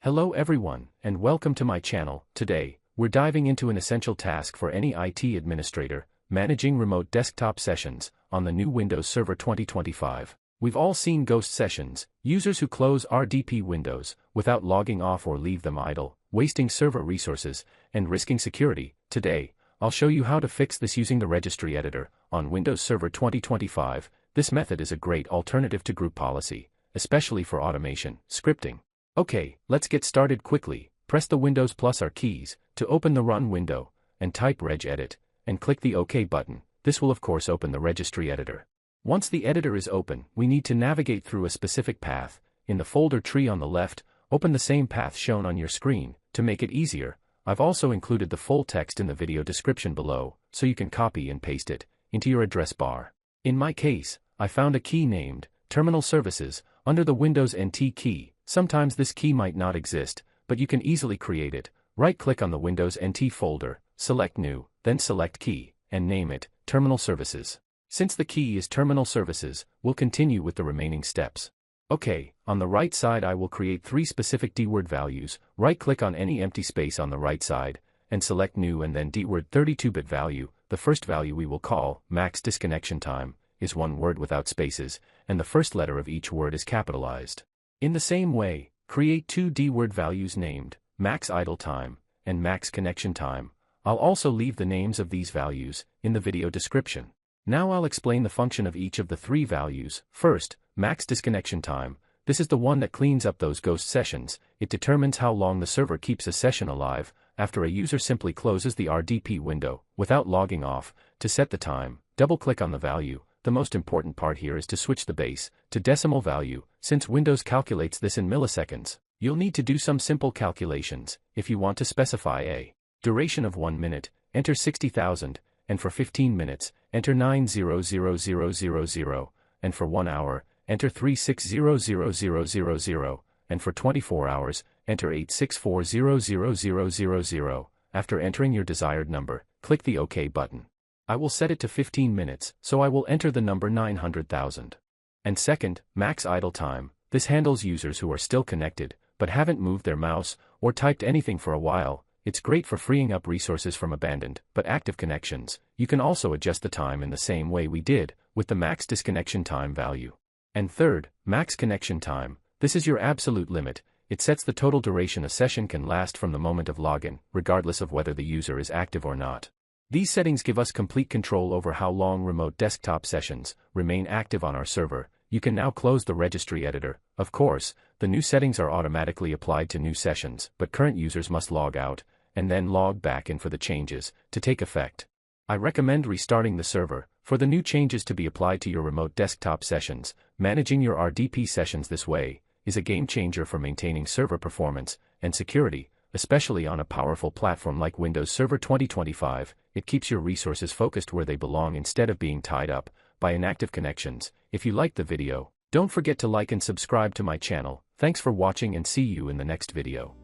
Hello everyone, and welcome to my channel. Today, we're diving into an essential task for any IT administrator, managing remote desktop sessions on the new Windows Server 2025. We've all seen ghost sessions, users who close RDP windows without logging off or leave them idle, wasting server resources and risking security. Today, I'll show you how to fix this using the Registry Editor on Windows Server 2025. This method is a great alternative to group policy, especially for automation, scripting. Okay, let's get started quickly. Press the Windows plus R keys to open the Run window, and type regedit, and click the OK button. This will of course open the Registry Editor. Once the editor is open, we need to navigate through a specific path. In the folder tree on the left, open the same path shown on your screen. To make it easier, I've also included the full text in the video description below, so you can copy and paste it into your address bar. In my case, I found a key named Terminal Services under the Windows NT key. Sometimes this key might not exist, but you can easily create it. Right-click on the Windows NT folder, select New, then select Key, and name it Terminal Services. Since the key is Terminal Services, we'll continue with the remaining steps. Okay, on the right side I will create 3 specific DWORD values. Right-click on any empty space on the right side, and select New and then DWORD 32-bit value. The first value we will call MaxDisconnectionTime is one word without spaces, and the first letter of each word is capitalized. In the same way, create 2 DWORD values named MaxIdleTime and MaxConnectionTime. I'll also leave the names of these values in the video description. Now I'll explain the function of each of the 3 values. First, MaxDisconnectionTime. This is the one that cleans up those ghost sessions. It determines how long the server keeps a session alive after a user simply closes the RDP window without logging off. To set the time, double-click on the value. The most important part here is to switch the base to decimal value. Since Windows calculates this in milliseconds, you'll need to do some simple calculations. If you want to specify a duration of 1 minute, enter 60,000, and for 15 minutes, enter 9000000, and for 1 hour, enter 3600000, and for 24 hours, enter 864000000. After entering your desired number, click the OK button. I will set it to 15 minutes, so I will enter the number 900,000. And second, MaxIdleTime. This handles users who are still connected, but haven't moved their mouse or typed anything for a while. It's great for freeing up resources from abandoned but active connections. You can also adjust the time in the same way we did with the MaxDisconnectionTime value. And third, MaxConnectionTime. This is your absolute limit. It sets the total duration a session can last from the moment of login, regardless of whether the user is active or not. These settings give us complete control over how long remote desktop sessions remain active on our server. You can now close the Registry Editor. Of course, the new settings are automatically applied to new sessions, but current users must log out and then log back in for the changes to take effect. I recommend restarting the server for the new changes to be applied to your remote desktop sessions. Managing your RDP sessions this way is a game changer for maintaining server performance and security, especially on a powerful platform like Windows Server 2025. It keeps your resources focused where they belong instead of being tied up by inactive connections. If you liked the video, don't forget to like and subscribe to my channel. Thanks for watching and see you in the next video.